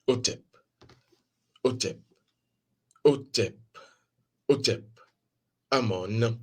Hotep, Hotep, Hotep, Hotep, Amon.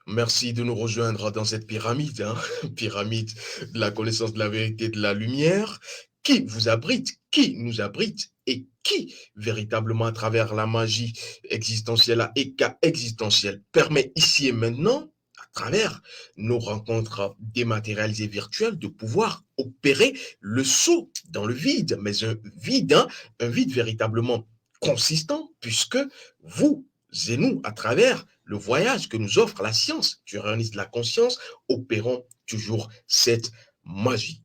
Merci de nous rejoindre dans cette pyramide, hein, pyramide de la connaissance de la vérité de la lumière, qui vous abrite, qui nous abrite et qui, véritablement, à travers la magie existentielle, et cas existentielle, permet ici et maintenant, à travers nos rencontres dématérialisées virtuelles, de pouvoir opérer le saut dans le vide, mais hein, un vide véritablement consistant, puisque vous et nous, à travers le voyage que nous offre la science du réalisme de la conscience, opérons toujours cette magie.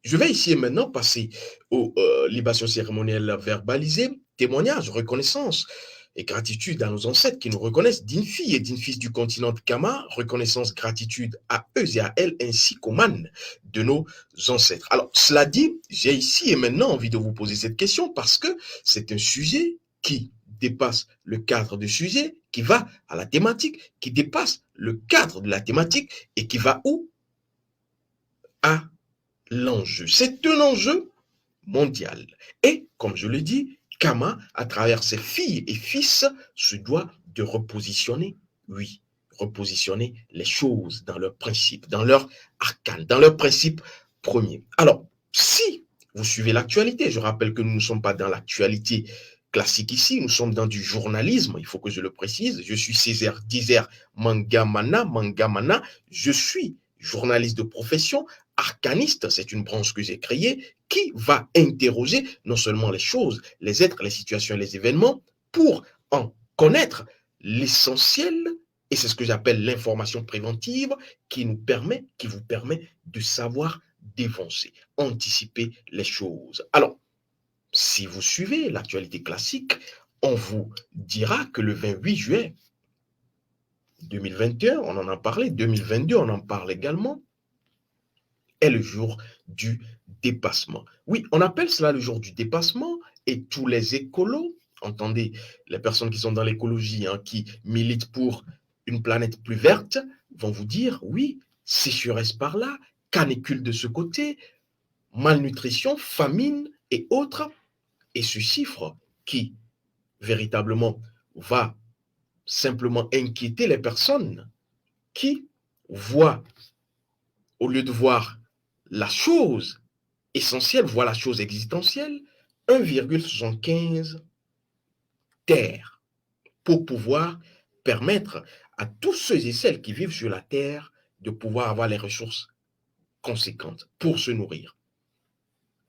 Je vais ici et maintenant passer aux libations cérémonielles verbalisées, témoignages, reconnaissance et gratitude à nos ancêtres qui nous reconnaissent dignes filles et dignes fils du continent de Kama, reconnaissance, gratitude à eux et à elles, ainsi qu'aux manes de nos ancêtres. Alors, cela dit, j'ai ici et maintenant envie de vous poser cette question parce que c'est un sujet qui dépasse le cadre du sujet, qui va à la thématique, qui dépasse le cadre de la thématique et qui va où? À l'enjeu. C'est un enjeu mondial. Et, comme je le dis, Kama, à travers ses filles et fils, se doit de repositionner, oui, repositionner les choses dans leur principe, dans leur arcane, dans leur principe premier. Alors, si vous suivez l'actualité, je rappelle que nous ne sommes pas dans l'actualité classique ici, nous sommes dans du journalisme, il faut que je le précise. Je suis Césaire Dizer Mangamana, je suis journaliste de profession, arcaniste, c'est une branche que j'ai créée, qui va interroger non seulement les choses, les êtres, les situations et les événements pour en connaître l'essentiel, et c'est ce que j'appelle l'information préventive qui vous permet de savoir défoncer, anticiper les choses. Alors, si vous suivez l'actualité classique, on vous dira que le 28 juillet 2021, on en a parlé, 2022, on en parle également, est le jour du dépassement. Oui, on appelle cela le jour du dépassement et tous les écolos, entendez, les personnes qui sont dans l'écologie, hein, qui militent pour une planète plus verte, vont vous dire, oui, sécheresse par là, canicule de ce côté, malnutrition, famine et autres. Et ce chiffre qui, véritablement, va simplement inquiéter les personnes qui voient, au lieu de voir la chose essentielle, voient la chose existentielle, 1,75 Terre, pour pouvoir permettre à tous ceux et celles qui vivent sur la Terre de pouvoir avoir les ressources conséquentes pour se nourrir.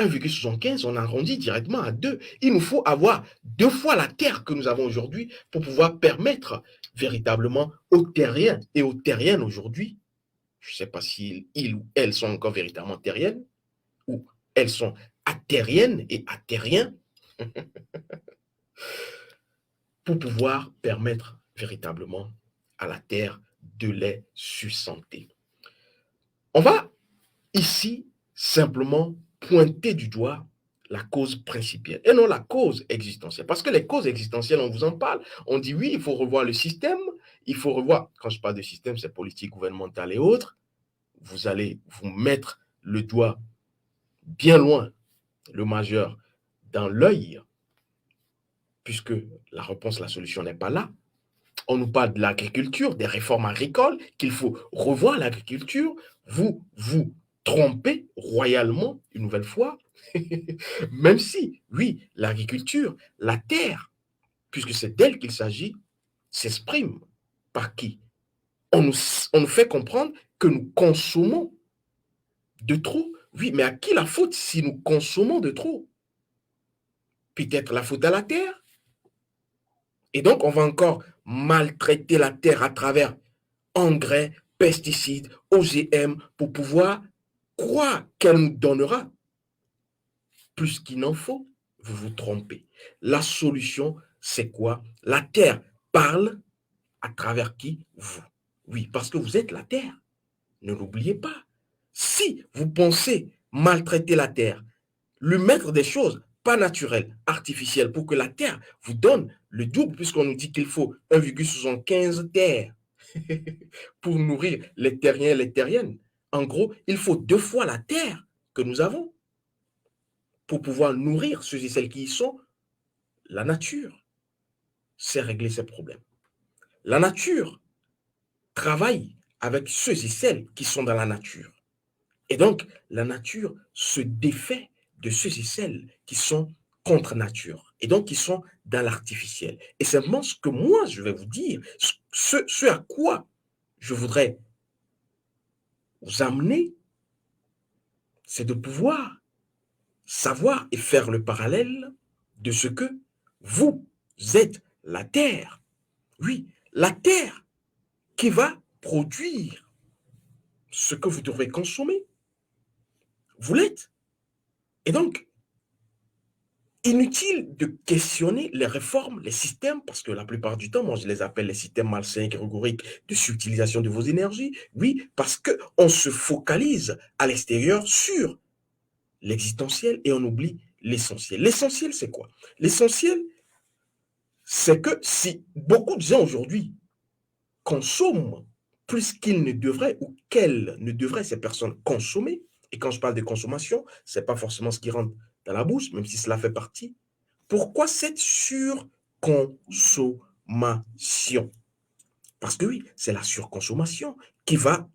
1,75, on arrondit directement à 2. Il nous faut avoir 2 fois la terre que nous avons aujourd'hui pour pouvoir permettre véritablement aux terriens et aux terriennes aujourd'hui, je ne sais pas si ils ou elles sont encore véritablement terriennes, ou elles sont atériennes et atériens, pour pouvoir permettre véritablement à la terre de les sustenter. On va ici simplement pointer du doigt la cause principale et non la cause existentielle. Parce que les causes existentielles, on vous en parle. On dit oui, il faut revoir le système, il faut revoir, quand je parle de système, c'est politique, gouvernementale et autres. Vous allez vous mettre le doigt bien loin, le majeur, dans l'œil, puisque la réponse, la solution n'est pas là. On nous parle de l'agriculture, des réformes agricoles, qu'il faut revoir l'agriculture. Vous vous trompez royalement, une nouvelle fois, même si, oui, l'agriculture, la terre, puisque c'est d'elle qu'il s'agit, s'exprime par qui? On nous fait comprendre que nous consommons de trop. Oui, mais à qui la faute si nous consommons de trop? Peut-être la faute à la terre. Et donc, on va encore maltraiter la terre à travers engrais, pesticides, OGM pour pouvoir croire qu'elle nous donnera plus qu'il n'en faut. Vous vous trompez. La solution, c'est quoi? La terre parle à travers qui? Vous. Oui, parce que vous êtes la terre. Ne l'oubliez pas. Si vous pensez maltraiter la terre, lui mettre des choses pas naturelles, artificielles, pour que la terre vous donne le double, puisqu'on nous dit qu'il faut 1,75 terres pour nourrir les terriens et les terriennes. En gros, il faut 2 fois la terre que nous avons. pour pouvoir nourrir ceux et celles qui y sont, la nature sait régler ces problèmes. La nature travaille avec ceux et celles qui sont dans la nature. Et donc, la nature se défait de ceux et celles qui sont contre nature, et donc qui sont dans l'artificiel. Et simplement ce que moi, je vais vous dire, ce à quoi je voudrais vous amener, c'est de pouvoir savoir et faire le parallèle de ce que vous êtes la terre. Oui, la terre qui va produire ce que vous devrez consommer. Vous l'êtes. Et donc, inutile de questionner les réformes, les systèmes, parce que la plupart du temps, moi, je les appelle les systèmes malsains et grégoriques de subtilisation de vos énergies. Oui, parce qu'on se focalise à l'extérieur sur l'existentiel et on oublie l'essentiel. L'essentiel, c'est quoi? L'essentiel, c'est que si beaucoup de gens aujourd'hui consomment plus qu'ils ne devraient ou qu'elles ne devraient ces personnes consommer, et quand je parle de consommation, ce n'est pas forcément ce qui rentre dans la bouche, même si cela fait partie. Pourquoi cette surconsommation? Parce que oui, c'est la surconsommation qui va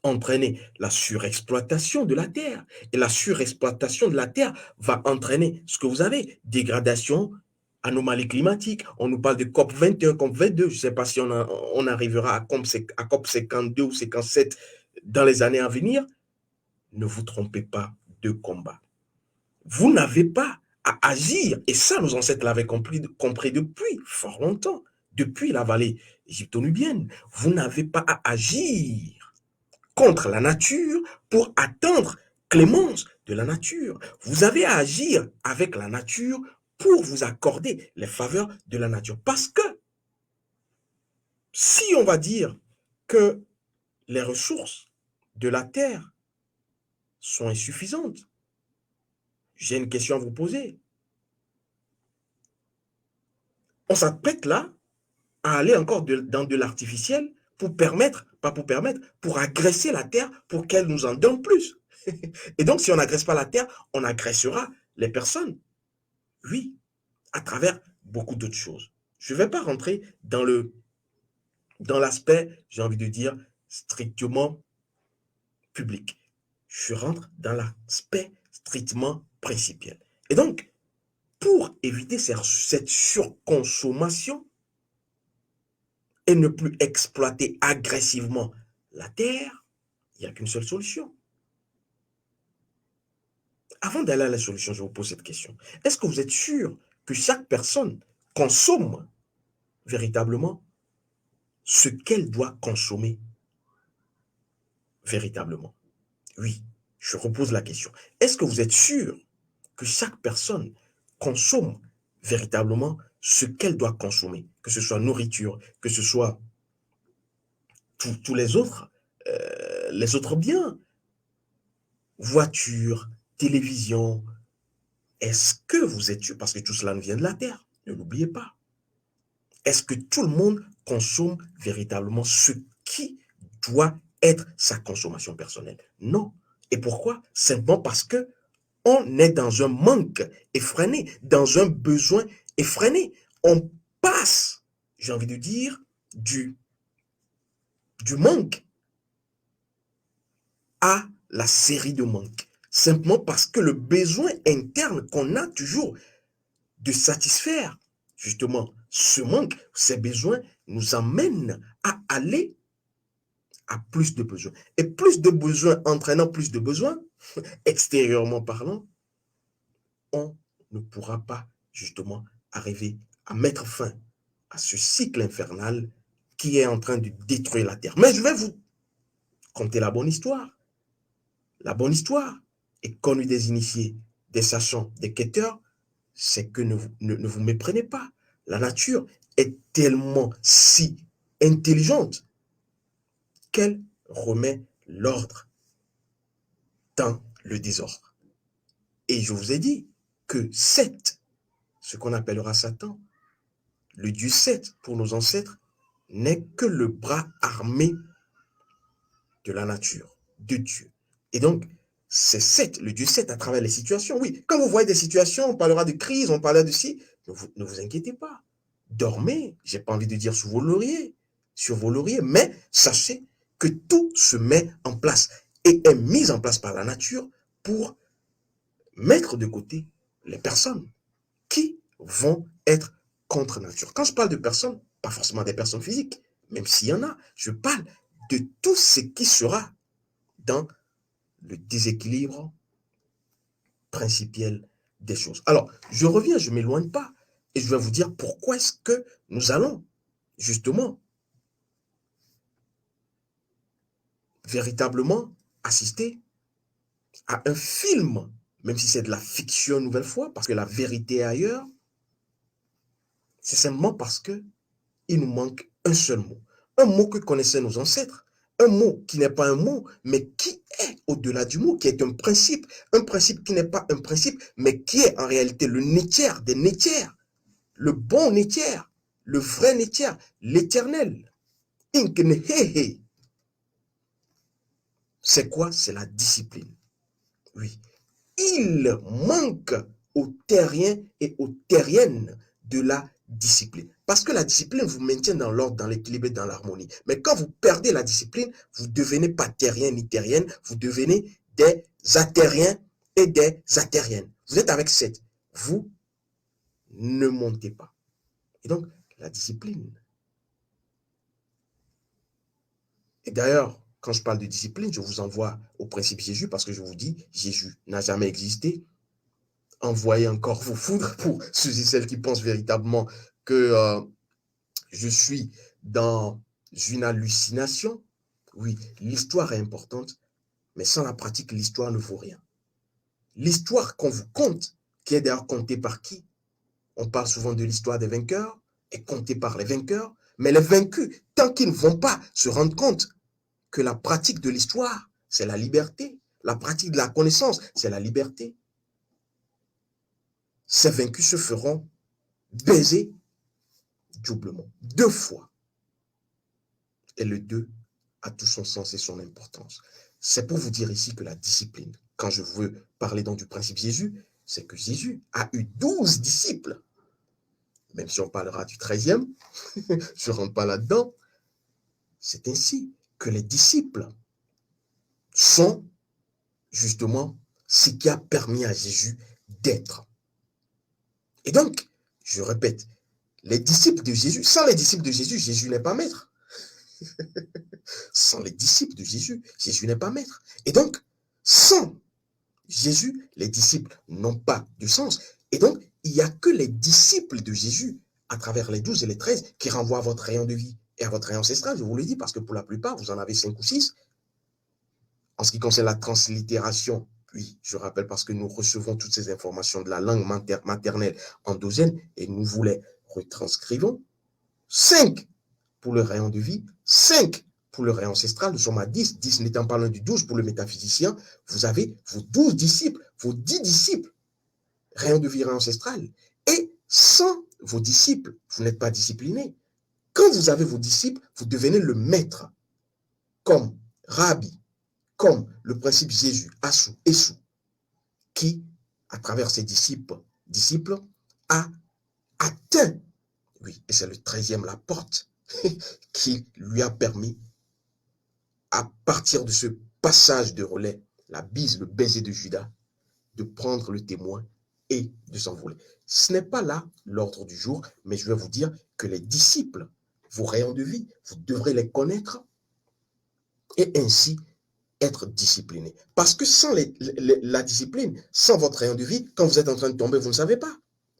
entraîner la surexploitation de la terre. Et la surexploitation de la terre va entraîner ce que vous avez, dégradation, anomalie climatique. On nous parle de COP 21, COP 22. Je ne sais pas si on arrivera à COP 52 ou 57 dans les années à venir. Ne vous trompez pas de combat. Vous n'avez pas à agir, et ça, nos ancêtres l'avaient compris depuis fort longtemps, depuis la vallée égypto-nubienne. Vous n'avez pas à agir contre la nature pour attendre clémence de la nature. Vous avez à agir avec la nature pour vous accorder les faveurs de la nature. Parce que si on va dire que les ressources de la terre sont insuffisantes, j'ai une question à vous poser. On s'apprête là à aller encore dans de l'artificiel pour permettre, pas pour permettre, pour agresser la terre pour qu'elle nous en donne plus. Et donc, si on n'agresse pas la terre, on agressera les personnes. Oui, à travers beaucoup d'autres choses. Je ne vais pas rentrer dans l'aspect, j'ai envie de dire, strictement public. Je rentre dans l'aspect strictement principiel. Et donc, pour éviter cette surconsommation et ne plus exploiter agressivement la terre, il n'y a qu'une seule solution. Avant d'aller à la solution, je vous pose cette question. Est-ce que vous êtes sûr que chaque personne consomme véritablement ce qu'elle doit consommer véritablement? Oui, je repose la question. Est-ce que vous êtes sûr que chaque personne consomme véritablement ce qu'elle doit consommer, que ce soit nourriture, que ce soit tous les autres biens, voiture, télévision? Est-ce que vous êtes sûr, parce que tout cela nous vient de la terre, ne l'oubliez pas. Est-ce que tout le monde consomme véritablement ce qui doit être sa consommation personnelle? Non. Et pourquoi? Simplement parce que on est dans un manque effréné, dans un besoin effréné. On passe, j'ai envie de dire, du manque à la série de manques. Simplement parce que le besoin interne qu'on a toujours de satisfaire, justement, ce manque, ces besoins nous emmènent à aller à plus de besoins. Et plus de besoins entraînant plus de besoins, extérieurement parlant, on ne pourra pas justement arriver à mettre fin à ce cycle infernal qui est en train de détruire la terre. Mais je vais vous conter la bonne histoire. La bonne histoire est connue des initiés, des sachants, des quêteurs, c'est que ne vous méprenez pas. La nature est tellement si intelligente qu'elle remet l'ordre dans le désordre. Et je vous ai dit que Seth, ce qu'on appellera Satan, le dieu Seth pour nos ancêtres, n'est que le bras armé de la nature, de Dieu. Et donc, c'est 7, le Dieu 7 à travers les situations. Oui, quand vous voyez des situations, on parlera de crise, on parlera de ci, ne vous inquiétez pas. Dormez, j'ai pas envie de dire sur vos lauriers, mais sachez que tout se met en place et est mis en place par la nature pour mettre de côté les personnes qui vont être contre nature. Quand je parle de personnes, pas forcément des personnes physiques, même s'il y en a, je parle de tout ce qui sera dans le déséquilibre principiel des choses. Alors, je reviens, je ne m'éloigne pas, et je vais vous dire pourquoi est-ce que nous allons, justement, véritablement assister à un film, même si c'est de la fiction une nouvelle fois, parce que la vérité est ailleurs, c'est simplement parce que il nous manque un mot que connaissaient nos ancêtres, un mot qui n'est pas un mot, mais qui est au-delà du mot, qui est un principe qui n'est pas un principe, mais qui est en réalité le nétière des nétières, le bon nétière, le vrai nétière, l'éternel. Inknehehe. C'est quoi? C'est la discipline. Oui. Il manque aux terriens et aux terriennes de la discipline. Parce que la discipline vous maintient dans l'ordre, dans l'équilibre et dans l'harmonie. Mais quand vous perdez la discipline, vous ne devenez pas terrien ni terrienne, vous devenez des atériens et des atériennes. Vous êtes avec 7. Vous ne montez pas. Et donc, la discipline. Et d'ailleurs, quand je parle de discipline, je vous envoie au principe Jésus parce que je vous dis, Jésus n'a jamais existé. Envoyez encore vos foudres pour ceux et celles qui pensent véritablement que je suis dans une hallucination. Oui, l'histoire est importante, mais sans la pratique, l'histoire ne vaut rien. L'histoire qu'on vous conte, qui est d'ailleurs contée par qui? On parle souvent de l'histoire des vainqueurs, est contée par les vainqueurs, mais les vaincus, tant qu'ils ne vont pas se rendre compte que la pratique de l'histoire, c'est la liberté, la pratique de la connaissance, c'est la liberté, ces vaincus se feront baiser doublement, 2 fois. Et le 2 a tout son sens et son importance. C'est pour vous dire ici que la discipline, quand je veux parler donc du principe Jésus, c'est que Jésus a eu 12 disciples. Même si on parlera du 13e, je ne rentre pas là-dedans. C'est ainsi que les disciples sont justement ce qui a permis à Jésus d'être. Et donc, je répète, les disciples de Jésus, sans les disciples de Jésus, Jésus n'est pas maître. Sans les disciples de Jésus, Jésus n'est pas maître. Et donc, sans Jésus, les disciples n'ont pas de sens. Et donc, il n'y a que les disciples de Jésus, à travers les 12 et les 13, qui renvoient à votre rayon de vie et à votre rayon ancestral. Je vous le dis parce que pour la plupart, vous en avez 5 ou 6. En ce qui concerne la translittération, oui, je rappelle parce que nous recevons toutes ces informations de la langue maternelle endogène et nous vous les retranscrivons. 5 pour le rayon de vie, 5 pour le rayon ancestral, nous sommes à 10, 10 n'étant pas l'un du 12 pour le métaphysicien, vous avez vos 12 disciples, vos 10 disciples, rayon de vie, rayon ancestral. Et sans vos disciples, vous n'êtes pas discipliné. Quand vous avez vos disciples, vous devenez le maître, comme Rabbi, comme le principe Jésus, Assou, Essou, qui, à travers ses disciples, a atteint, oui, et c'est le 13e, la porte, qui lui a permis, à partir de ce passage de relais, la bise, le baiser de Judas, de prendre le témoin et de s'envoler. Ce n'est pas là l'ordre du jour, mais je vais vous dire que les disciples, vos rayons de vie, vous devrez les connaître et ainsi être discipliné. Parce que sans la discipline, sans votre rayon de vie, quand vous êtes en train de tomber, vous ne savez pas.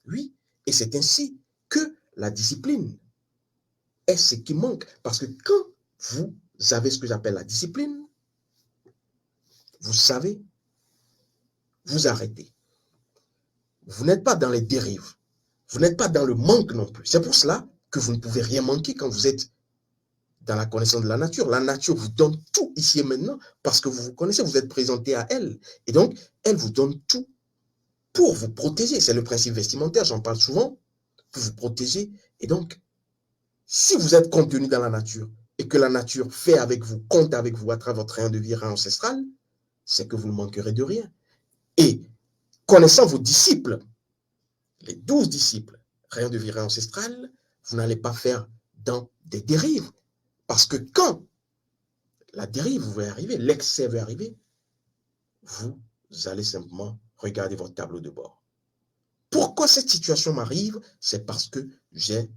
Oui, et c'est ainsi que la discipline est ce qui manque. Parce que quand vous avez ce que j'appelle la discipline, vous savez, vous arrêtez. Vous n'êtes pas dans les dérives. Vous n'êtes pas dans le manque non plus. C'est pour cela que vous ne pouvez rien manquer quand vous êtes dans la connaissance de la nature. La nature vous donne tout ici et maintenant parce que vous vous connaissez, vous êtes présenté à elle. Et donc, elle vous donne tout pour vous protéger. C'est le principe vestimentaire, j'en parle souvent, pour vous protéger. Et donc, si vous êtes contenu dans la nature et que la nature fait avec vous, compte avec vous à travers votre rayon de vie ancestral, c'est que vous ne manquerez de rien. Et connaissant vos disciples, les 12 disciples, rien de viré ancestral, vous n'allez pas faire dans des dérives. Parce que quand la dérive va arriver, l'excès va arriver, vous allez simplement regarder votre tableau de bord. Pourquoi cette situation m'arrive? C'est parce que j'ai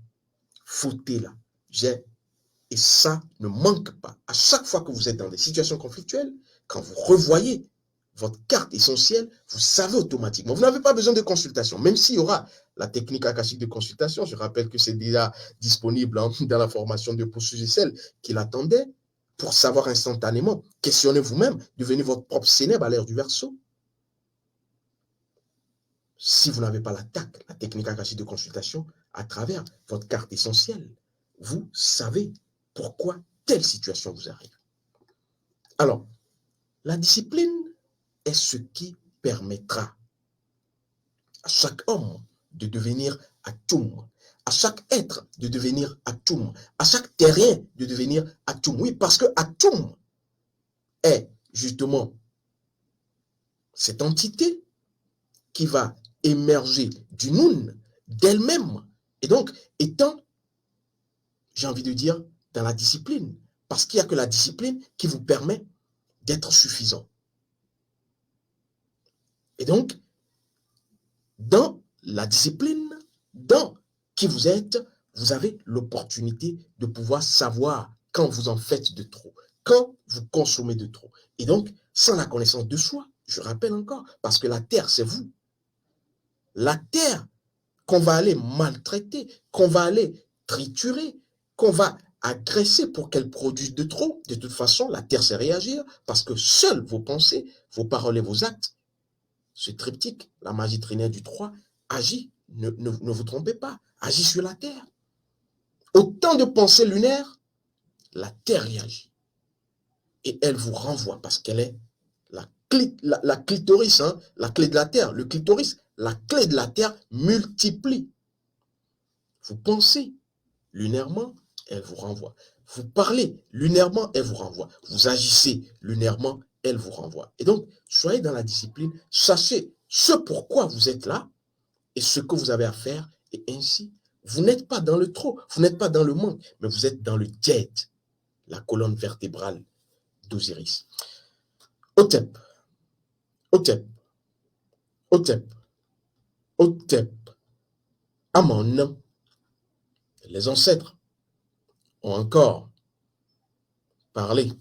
fauté là. Et ça ne manque pas. À chaque fois que vous êtes dans des situations conflictuelles, quand vous revoyez votre carte essentielle, vous savez automatiquement. Vous n'avez pas besoin de consultation, même s'il y aura la technique akashique de consultation. Je rappelle que c'est déjà disponible dans la formation de pour ceux et celles qui l'attendaient, pour savoir instantanément. Questionnez vous-même, devenez votre propre Cénèbre à l'ère du Verseau. Si vous n'avez pas la TAC, la technique akashique de consultation, à travers votre carte essentielle, vous savez pourquoi telle situation vous arrive. Alors, la discipline est ce qui permettra à chaque homme de devenir Atum, à chaque être de devenir Atum, à chaque terrien de devenir Atum. Oui, parce que Atum est justement cette entité qui va émerger du Nun d'elle-même. Et donc, étant, j'ai envie de dire, dans la discipline. Parce qu'il n'y a que la discipline qui vous permet d'être suffisant. Et donc, dans la discipline, dans qui vous êtes, vous avez l'opportunité de pouvoir savoir quand vous en faites de trop, quand vous consommez de trop. Et donc, sans la connaissance de soi, je rappelle encore, parce que la terre, c'est vous. La terre qu'on va aller maltraiter, qu'on va aller triturer, qu'on va agresser pour qu'elle produise de trop. De toute façon, la terre sait réagir parce que seules vos pensées, vos paroles et vos actes, ce triptyque, la magie trinaire du 3, agit, ne vous trompez pas, agit sur la terre. Autant de pensées lunaires, la terre réagit. Et elle vous renvoie parce qu'elle est la clitoris, hein, la clé de la terre, le clitoris, la clé de la terre multiplie. Vous pensez lunairement, elle vous renvoie. Vous parlez lunairement, elle vous renvoie. Vous agissez lunairement, elle vous renvoie. Et donc, soyez dans la discipline, sachez ce pourquoi vous êtes là et ce que vous avez à faire. Et ainsi, vous n'êtes pas dans le trop, vous n'êtes pas dans le manque, mais vous êtes dans le Djed, la colonne vertébrale d'Osiris. Otep, Otep, Otep, Otep, Amon, les ancêtres ont encore parlé.